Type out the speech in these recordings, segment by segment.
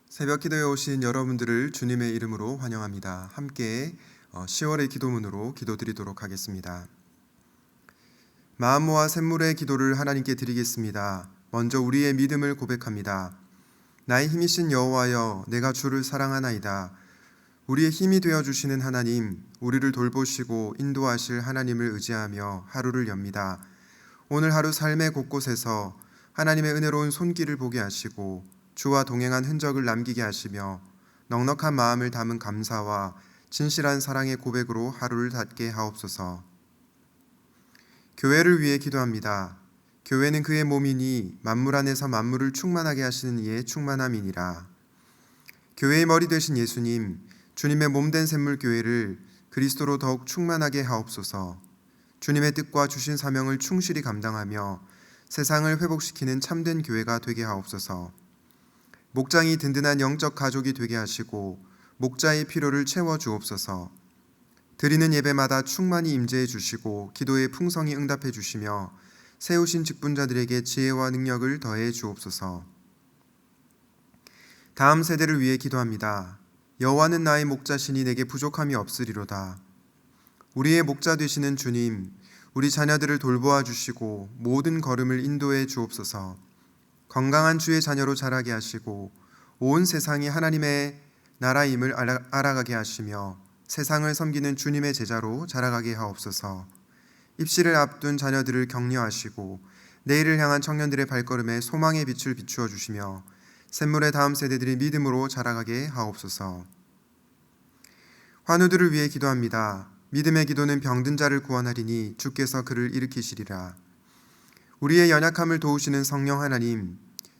새벽 기도에 오신 여러분들을 주님의 이름으로 환영합니다. 함께 10월의 기도문으로 기도드리도록 하겠습니다. 마음 모아 샘물의 기도를 하나님께 드리겠습니다. 먼저 우리의 믿음을 고백합니다. 나의 힘이신 여호와여, 내가 주를 사랑하나이다. 우리의 힘이 되어주시는 하나님, 우리를 돌보시고 인도하실 하나님을 의지하며 하루를 엽니다. 오늘 하루 삶의 곳곳에서 하나님의 은혜로운 손길을 보게 하시고 주와 동행한 흔적을 남기게 하시며 넉넉한 마음을 담은 감사와 진실한 사랑의 고백으로 하루를 닫게 하옵소서. 교회를 위해 기도합니다. 교회는 그의 몸이니 만물 안에서 만물을 충만하게 하시는 이의 충만함이니라. 교회의 머리 되신 예수님, 주님의 몸된 샘물 교회를 그리스도로 더욱 충만하게 하옵소서. 주님의 뜻과 주신 사명을 충실히 감당하며 세상을 회복시키는 참된 교회가 되게 하옵소서. 목장이 든든한 영적 가족이 되게 하시고 목자의 필요를 채워 주옵소서. 드리는 예배마다 충만히 임재해 주시고 기도에 풍성히 응답해 주시며 세우신 직분자들에게 지혜와 능력을 더해 주옵소서. 다음 세대를 위해 기도합니다. 여호와는 나의 목자시니 내게 부족함이 없으리로다. 우리의 목자 되시는 주님, 우리 자녀들을 돌보아 주시고 모든 걸음을 인도해 주옵소서. 건강한 주의 자녀로 자라게 하시고 온 세상이 하나님의 나라임을 알아가게 하시며 세상을 섬기는 주님의 제자로 자라가게 하옵소서. 입시를 앞둔 자녀들을 격려하시고 내일을 향한 청년들의 발걸음에 소망의 빛을 비추어 주시며 샘물의 다음 세대들이 믿음으로 자라가게 하옵소서. 환우들을 위해 기도합니다. 믿음의 기도는 병든 자를 구원하리니 주께서 그를 일으키시리라. 우리의 연약함을 도우시는 성령 하나님,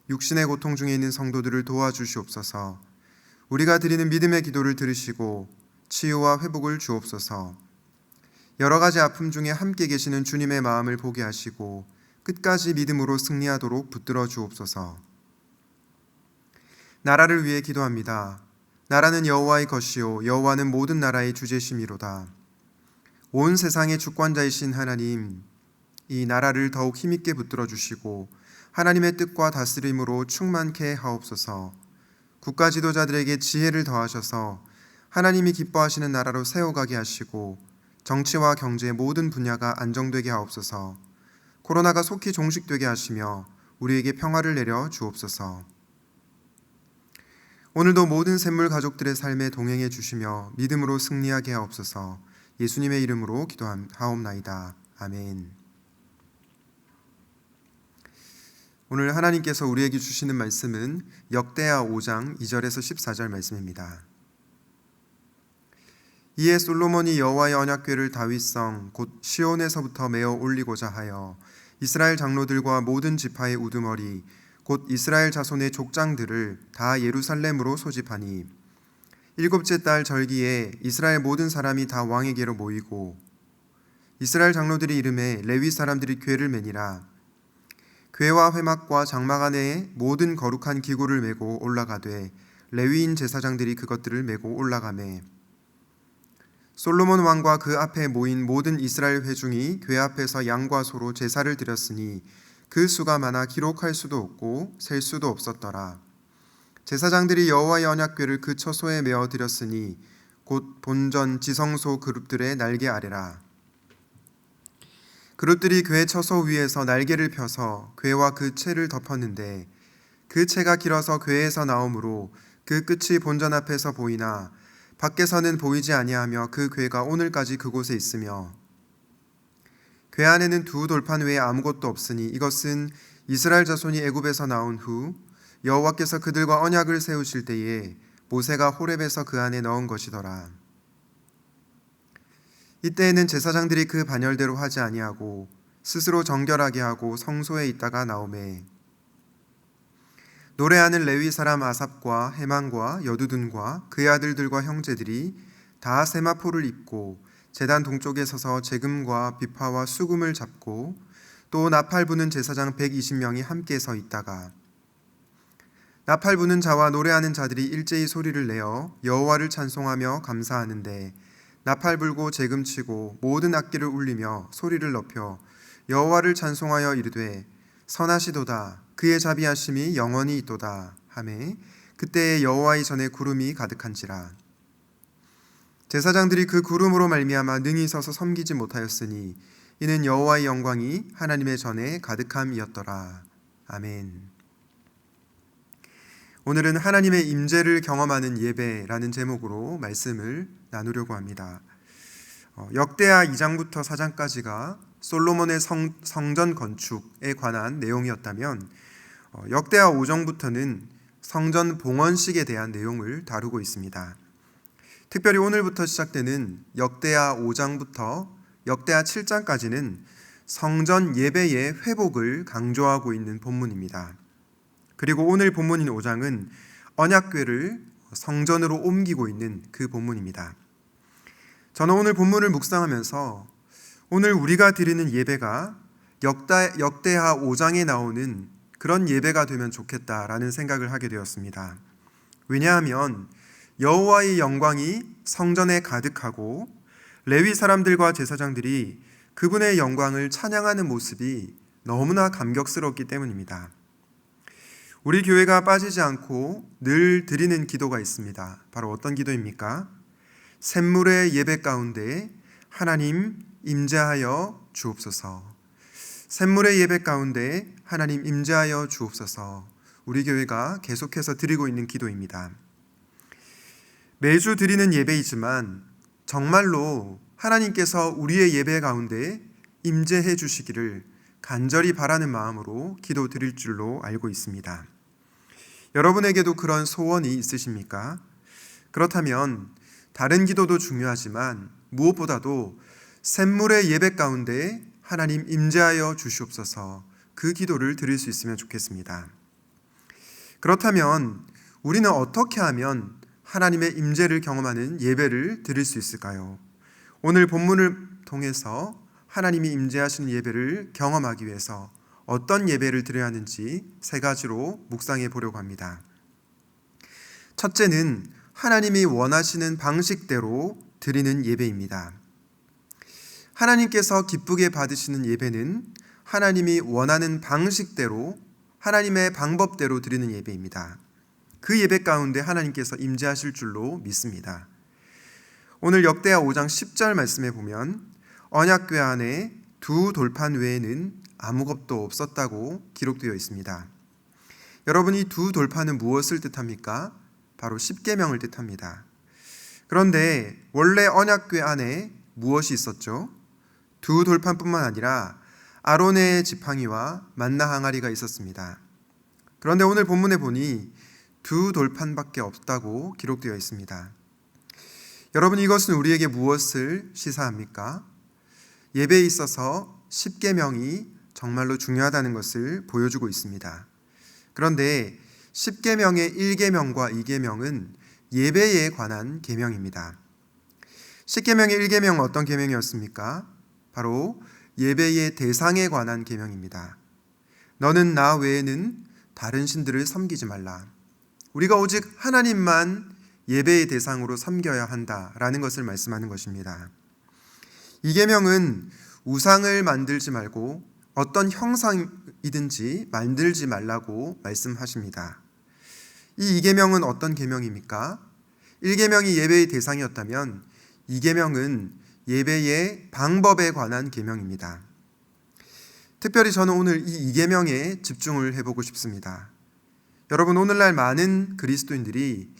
육신의 고통 중에 있는 성도들을 도와주시옵소서. 우리가 드리는 믿음의 기도를 들으시고 치유와 회복을 주옵소서. 여러 가지 아픔 중에 함께 계시는 주님의 마음을 보게 하시고 끝까지 믿음으로 승리하도록 붙들어 주옵소서. 나라를 위해 기도합니다. 나라는 여호와의 것이요 여호와는 모든 나라의 주제심이로다. 온 세상의 주권자이신 하나님, 이 나라를 더욱 힘있게 붙들어 주시고 하나님의 뜻과 다스림으로 충만케 하옵소서. 국가 지도자들에게 지혜를 더하셔서 하나님이 기뻐하시는 나라로 세워가게 하시고 정치와 경제의 모든 분야가 안정되게 하옵소서. 코로나가 속히 종식되게 하시며 우리에게 평화를 내려 주옵소서. 오늘도 모든 샘물 가족들의 삶에 동행해 주시며 믿음으로 승리하게 하옵소서. 예수님의 이름으로 기도하옵나이다. 아멘. 오늘 하나님께서 우리에게 주시는 말씀은 역대하 5장 2절에서 14절 말씀입니다. 이에 솔로몬이 여호와의 언약궤를 다윗성 곧 시온에서부터 메어 올리고자 하여 이스라엘 장로들과 모든 지파의 우두머리 곧 이스라엘 자손의 족장들을 다 예루살렘으로 소집하니 일곱째 달 절기에 이스라엘 모든 사람이 다 왕에게로 모이고 이스라엘 장로들이 이름에 레위 사람들이 궤를 매니라. 궤와 회막과 장막 안에 모든 거룩한 기구를 메고 올라가되 레위인 제사장들이 그것들을 메고 올라가매 솔로몬 왕과 그 앞에 모인 모든 이스라엘 회중이 궤 앞에서 양과 소로 제사를 드렸으니 그 수가 많아 기록할 수도 없고 셀 수도 없었더라. 제사장들이 여호와의 언약궤를 그 처소에 메어 드렸으니 곧 본전 지성소 그룹들의 날개 아래라. 그룹들이 궤 처소 위에서 날개를 펴서 궤와 그 채를 덮었는데 그 채가 길어서 궤에서 나오므로 그 끝이 본전 앞에서 보이나 밖에서는 보이지 아니하며 그 궤가 오늘까지 그곳에 있으며 궤 안에는 두 돌판 외에 아무것도 없으니 이것은 이스라엘 자손이 애굽에서 나온 후 여호와께서 그들과 언약을 세우실 때에 모세가 호렙에서 그 안에 넣은 것이더라. 이때에는 제사장들이 그 반열대로 하지 아니하고 스스로 정결하게 하고 성소에 있다가 나오매 노래하는 레위 사람 아삽과 헤만과 여두둔과 그의 아들들과 형제들이 다 세마포를 입고 제단 동쪽에 서서 제금과 비파와 수금을 잡고 또 나팔 부는 제사장 120명이 함께 서 있다가 나팔 부는 자와 노래하는 자들이 일제히 소리를 내어 여호와를 찬송하며 감사하는데 나팔 불고 제금 치고 모든 악기를 울리며 소리를 높여 여호와를 찬송하여 이르되 선하시도다 그의 자비하심이 영원히 있도다 하매 그때 여호와의 전에 구름이 가득한지라. 제사장들이 그 구름으로 말미암아 능히 서서 섬기지 못하였으니 이는 여호와의 영광이 하나님의 전에 가득함이었더라. 아멘. 오늘은 하나님의 임재를 경험하는 예배라는 제목으로 말씀을 나누려고 합니다. 역대하 2장부터 4장까지가 솔로몬의 성전 건축에 관한 내용이었다면 역대하 5장부터는 성전 봉헌식에 대한 내용을 다루고 있습니다. 특별히 오늘부터 시작되는 역대하 5장부터 역대하 7장까지는 성전 예배의 회복을 강조하고 있는 본문입니다. 그리고 오늘 본문인 5장은 언약궤를 성전으로 옮기고 있는 그 본문입니다. 저는 오늘 본문을 묵상하면서 오늘 우리가 드리는 예배가 역대하 5장에 나오는 그런 예배가 되면 좋겠다라는 생각을 하게 되었습니다. 왜냐하면 여호와의 영광이 성전에 가득하고 레위 사람들과 제사장들이 그분의 영광을 찬양하는 모습이 너무나 감격스럽기 때문입니다. 우리 교회가 빠지지 않고 늘 드리는 기도가 있습니다. 바로 어떤 기도입니까? 샘물의 예배 가운데 하나님 임재하여 주옵소서. 샘물의 예배 가운데 하나님 임재하여 주옵소서. 우리 교회가 계속해서 드리고 있는 기도입니다. 매주 드리는 예배이지만 정말로 하나님께서 우리의 예배 가운데 임재해 주시기를 간절히 바라는 마음으로 기도 드릴 줄로 알고 있습니다. 여러분에게도 그런 소원이 있으십니까? 그렇다면 다른 기도도 중요하지만 무엇보다도 샘물의 예배 가운데 하나님 임재하여 주시옵소서, 그 기도를 드릴 수 있으면 좋겠습니다. 그렇다면 우리는 어떻게 하면 하나님의 임재를 경험하는 예배를 드릴 수 있을까요? 오늘 본문을 통해서 하나님이 임재하시는 예배를 경험하기 위해서 어떤 예배를 드려야 하는지 세 가지로 묵상해 보려고 합니다. 첫째는 하나님이 원하시는 방식대로 드리는 예배입니다. 하나님께서 기쁘게 받으시는 예배는 하나님이 원하는 방식대로, 하나님의 방법대로 드리는 예배입니다. 그 예배 가운데 하나님께서 임재하실 줄로 믿습니다. 오늘 역대하 5장 10절 말씀에 보면 언약궤 안에 두 돌판 외에는 아무것도 없었다고 기록되어 있습니다. 여러분, 이 두 돌판은 무엇을 뜻합니까? 바로 십계명을 뜻합니다. 그런데 원래 언약궤 안에 무엇이 있었죠? 두 돌판뿐만 아니라 아론의 지팡이와 만나 항아리가 있었습니다. 그런데 오늘 본문에 보니 두 돌판밖에 없다고 기록되어 있습니다. 여러분, 이것은 우리에게 무엇을 시사합니까? 예배에 있어서 십계명이 정말로 중요하다는 것을 보여주고 있습니다. 그런데 십계명의 1계명과 2계명은 예배에 관한 계명입니다. 십계명의 1계명은 어떤 계명이었습니까? 바로 예배의 대상에 관한 계명입니다. 너는 나 외에는 다른 신들을 섬기지 말라. 우리가 오직 하나님만 예배의 대상으로 섬겨야 한다라는 것을 말씀하는 것입니다. 이 계명은 우상을 만들지 말고 어떤 형상이든지 만들지 말라고 말씀하십니다. 이 2계명은 어떤 계명입니까? 1계명이 예배의 대상이었다면 2계명은 예배의 방법에 관한 계명입니다. 특별히 저는 오늘 이 2계명에 집중을 해보고 싶습니다. 여러분, 오늘날 많은 그리스도인들이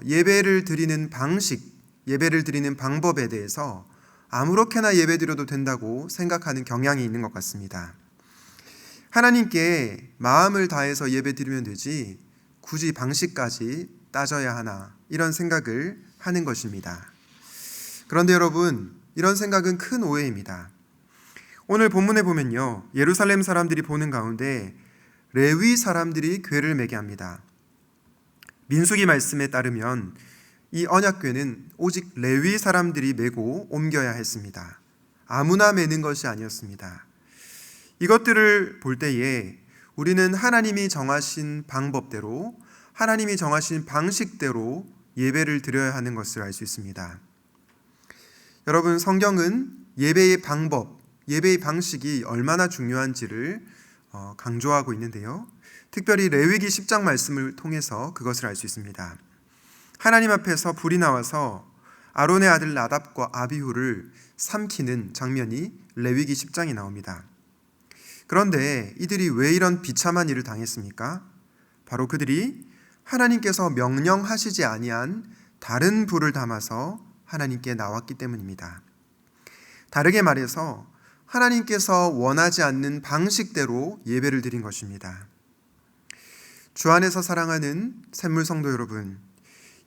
예배를 드리는 방식, 예배를 드리는 방법에 대해서 아무렇게나 예배드려도 된다고 생각하는 경향이 있는 것 같습니다. 하나님께 마음을 다해서 예배드리면 되지 굳이 방식까지 따져야 하나, 이런 생각을 하는 것입니다. 그런데 여러분, 이런 생각은 큰 오해입니다. 오늘 본문에 보면요, 예루살렘 사람들이 보는 가운데 레위 사람들이 궤를 매게 합니다. 민수기 말씀에 따르면 이 언약궤는 오직 레위 사람들이 메고 옮겨야 했습니다. 아무나 메는 것이 아니었습니다. 이것들을 볼 때에 우리는 하나님이 정하신 방법대로, 하나님이 정하신 방식대로 예배를 드려야 하는 것을 알 수 있습니다. 여러분, 성경은 예배의 방법, 예배의 방식이 얼마나 중요한지를 강조하고 있는데요. 특별히 레위기 10장 말씀을 통해서 그것을 알 수 있습니다. 하나님 앞에서 불이 나와서 아론의 아들 나답과 아비후를 삼키는 장면이 레위기 10장에 나옵니다. 그런데 이들이 왜 이런 비참한 일을 당했습니까? 바로 그들이 하나님께서 명령하시지 아니한 다른 불을 담아서 하나님께 나왔기 때문입니다. 다르게 말해서 하나님께서 원하지 않는 방식대로 예배를 드린 것입니다. 주 안에서 사랑하는 샘물 성도 여러분,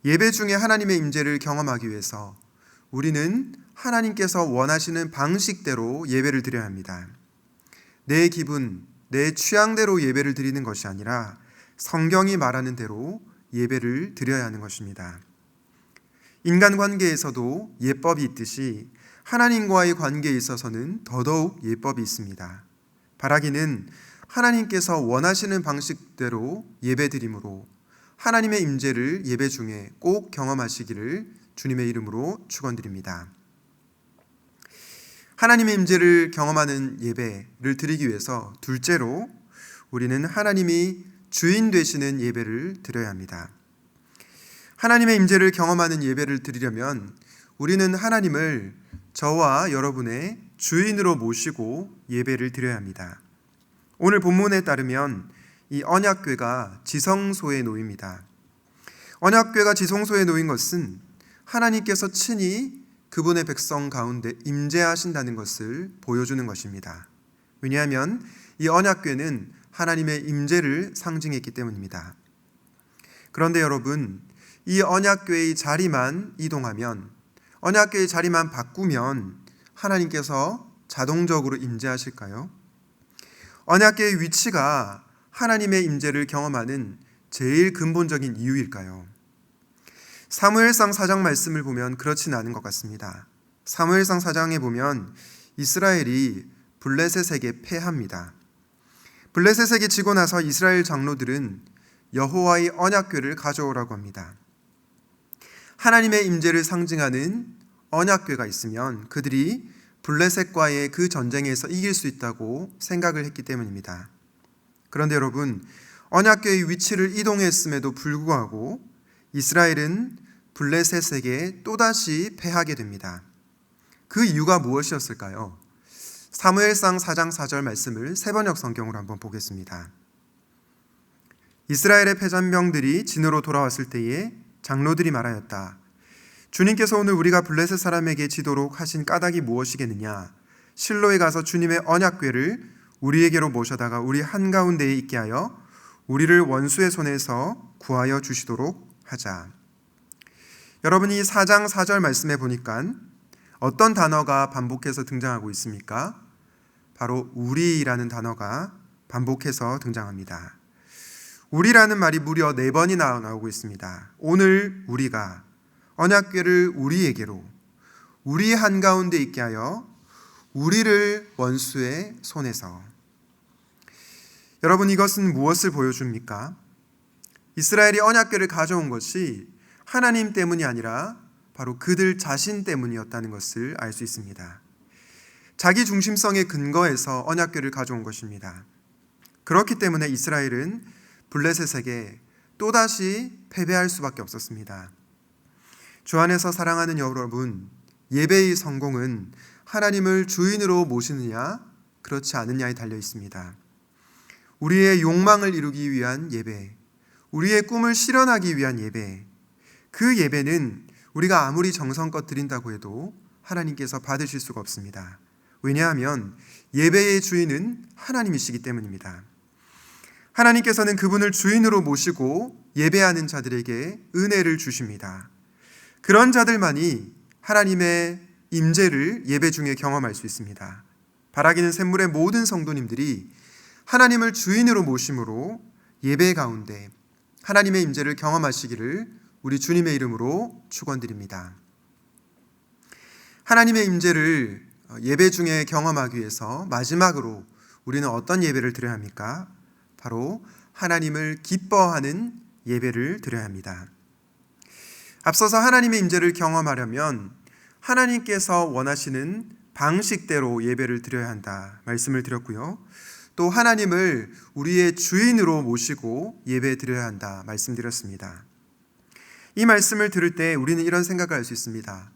예배 중에 하나님의 임재를 경험하기 위해서 우리는 하나님께서 원하시는 방식대로 예배를 드려야 합니다. 내 기분, 내 취향대로 예배를 드리는 것이 아니라 성경이 말하는 대로 예배를 드려야 하는 것입니다. 인간관계에서도 예법이 있듯이 하나님과의 관계에 있어서는 더더욱 예법이 있습니다. 바라기는 하나님께서 원하시는 방식대로 예배드림으로 하나님의 임재를 예배 중에 꼭 경험하시기를 주님의 이름으로 축원드립니다. 하나님의 임재를 경험하는 예배를 드리기 위해서 둘째로 우리는 하나님이 주인 되시는 예배를 드려야 합니다. 하나님의 임재를 경험하는 예배를 드리려면 우리는 하나님을 저와 여러분의 주인으로 모시고 예배를 드려야 합니다. 오늘 본문에 따르면 이 언약궤가 지성소에 놓입니다. 언약궤가 지성소에 놓인 것은 하나님께서 친히 그분의 백성 가운데 임재하신다는 것을 보여주는 것입니다. 왜냐하면 이 언약궤는 하나님의 임재를 상징했기 때문입니다. 그런데 여러분, 이 언약궤의 자리만 이동하면, 언약궤의 자리만 바꾸면 하나님께서 자동적으로 임재하실까요? 언약궤의 위치가 하나님의 임재를 경험하는 제일 근본적인 이유일까요? 사무엘상 4장 말씀을 보면 그렇진 않은 것 같습니다. 사무엘상 4장에 보면 이스라엘이 블레셋에게 패합니다. 블레셋에게 지고 나서 이스라엘 장로들은 여호와의 언약궤를 가져오라고 합니다. 하나님의 임재를 상징하는 언약궤가 있으면 그들이 블레셋과의 그 전쟁에서 이길 수 있다고 생각을 했기 때문입니다. 그런데 여러분, 언약궤의 위치를 이동했음에도 불구하고 이스라엘은 블레셋에게 또다시 패하게 됩니다. 그 이유가 무엇이었을까요? 사무엘상 4장 4절 말씀을 세번역 성경으로 한번 보겠습니다. 이스라엘의 패잔병들이 진으로 돌아왔을 때에 장로들이 말하였다. 주님께서 오늘 우리가 블레셋 사람에게 지도록 하신 까닭이 무엇이겠느냐? 실로에 가서 주님의 언약궤를 우리에게로 모셔다가 우리 한가운데에 있게 하여 우리를 원수의 손에서 구하여 주시도록 하자. 여러분이 4장 4절 말씀에 보니까 어떤 단어가 반복해서 등장하고 있습니까? 바로 우리라는 단어가 반복해서 등장합니다. 우리라는 말이 무려 4번이나 나오고 있습니다. 오늘 우리가 언약궤를 우리에게로, 우리 한가운데 있게 하여 우리를 원수의 손에서. 여러분, 이것은 무엇을 보여줍니까? 이스라엘이 언약궤를 가져온 것이 하나님 때문이 아니라 바로 그들 자신 때문이었다는 것을 알 수 있습니다. 자기 중심성의 근거에서 언약궤를 가져온 것입니다. 그렇기 때문에 이스라엘은 블레셋에게 또다시 패배할 수밖에 없었습니다. 주 안에서 사랑하는 여러분, 예배의 성공은 하나님을 주인으로 모시느냐 그렇지 않느냐에 달려 있습니다. 우리의 욕망을 이루기 위한 예배, 우리의 꿈을 실현하기 위한 예배, 그 예배는 우리가 아무리 정성껏 드린다고 해도 하나님께서 받으실 수가 없습니다. 왜냐하면 예배의 주인은 하나님이시기 때문입니다. 하나님께서는 그분을 주인으로 모시고 예배하는 자들에게 은혜를 주십니다. 그런 자들만이 하나님의 임재를 예배 중에 경험할 수 있습니다. 바라기는 샘물의 모든 성도님들이 하나님을 주인으로 모심으로 예배 가운데 하나님의 임재를 경험하시기를 우리 주님의 이름으로 축원드립니다. 하나님의 임재를 예배 중에 경험하기 위해서 마지막으로 우리는 어떤 예배를 드려야 합니까? 바로 하나님을 기뻐하는 예배를 드려야 합니다. 앞서서 하나님의 임재를 경험하려면 하나님께서 원하시는 방식대로 예배를 드려야 한다 말씀을 드렸고요. 또 하나님을 우리의 주인으로 모시고 예배 드려야 한다 말씀드렸습니다. 이 말씀을 들을 때 우리는 이런 생각을 할 수 있습니다.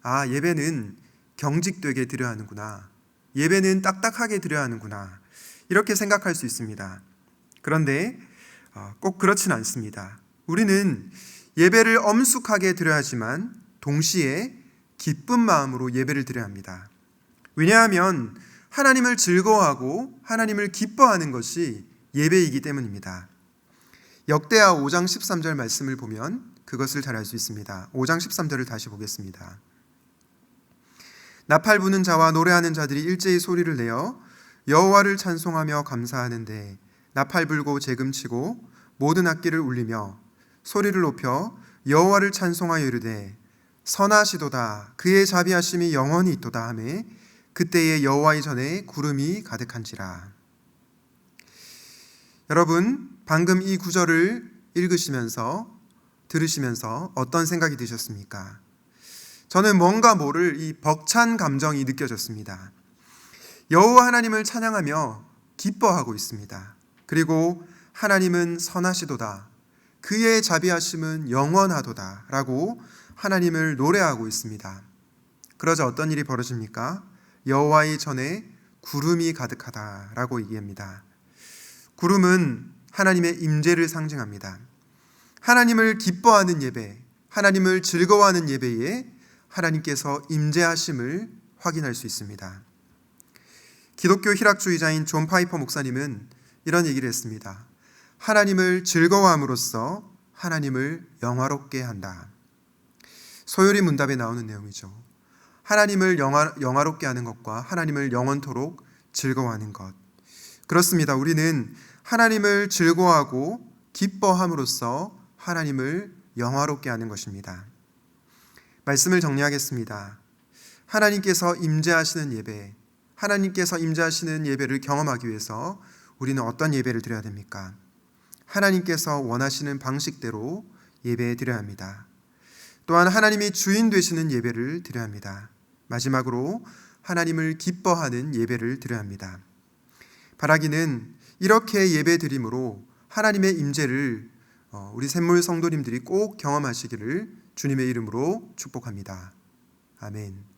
아, 예배는 경직되게 드려야 하는구나. 예배는 딱딱하게 드려야 하는구나. 이렇게 생각할 수 있습니다. 그런데 꼭 그렇지는 않습니다. 우리는 예배를 엄숙하게 드려야 하지만 동시에 기쁜 마음으로 예배를 드려야 합니다. 왜냐하면 하나님을 즐거워하고 하나님을 기뻐하는 것이 예배이기 때문입니다. 역대하 5장 13절 말씀을 보면 그것을 잘 알 수 있습니다. 5장 13절을 다시 보겠습니다. 나팔 부는 자와 노래하는 자들이 일제히 소리를 내어 여호와를 찬송하며 감사하는데 나팔 불고 재금치고 모든 악기를 울리며 소리를 높여 여호와를 찬송하여 이르되 선하시도다 그의 자비하심이 영원히 있도다 하매 그때에 여호와의 전에 구름이 가득한지라. 여러분, 방금 이 구절을 읽으시면서 들으시면서 어떤 생각이 드셨습니까? 저는 뭔가 모를 이 벅찬 감정이 느껴졌습니다. 여호와 하나님을 찬양하며 기뻐하고 있습니다. 그리고 하나님은 선하시도다 그의 자비하심은 영원하도다 라고 하나님을 노래하고 있습니다. 그러자 어떤 일이 벌어집니까? 여호와의 전에 구름이 가득하다 라고 얘기합니다. 구름은 하나님의 임재를 상징합니다. 하나님을 기뻐하는 예배, 하나님을 즐거워하는 예배에 하나님께서 임재하심을 확인할 수 있습니다. 기독교 희락주의자인 존 파이퍼 목사님은 이런 얘기를 했습니다. 하나님을 즐거워함으로써 하나님을 영화롭게 한다. 소요리 문답에 나오는 내용이죠. 하나님을 영화롭게 하는 것과 하나님을 영원토록 즐거워하는 것. 그렇습니다. 우리는 하나님을 즐거워하고 기뻐함으로써 하나님을 영화롭게 하는 것입니다. 말씀을 정리하겠습니다. 하나님께서 임재하시는 예배, 하나님께서 임재하시는 예배를 경험하기 위해서 우리는 어떤 예배를 드려야 됩니까? 하나님께서 원하시는 방식대로 예배 드려야 합니다. 또한 하나님이 주인 되시는 예배를 드려야 합니다. 마지막으로 하나님을 기뻐하는 예배를 드려야 합니다. 바라기는 이렇게 예배 드림으로 하나님의 임재를 우리 샘물 성도님들이 꼭 경험하시기를 주님의 이름으로 축복합니다. 아멘.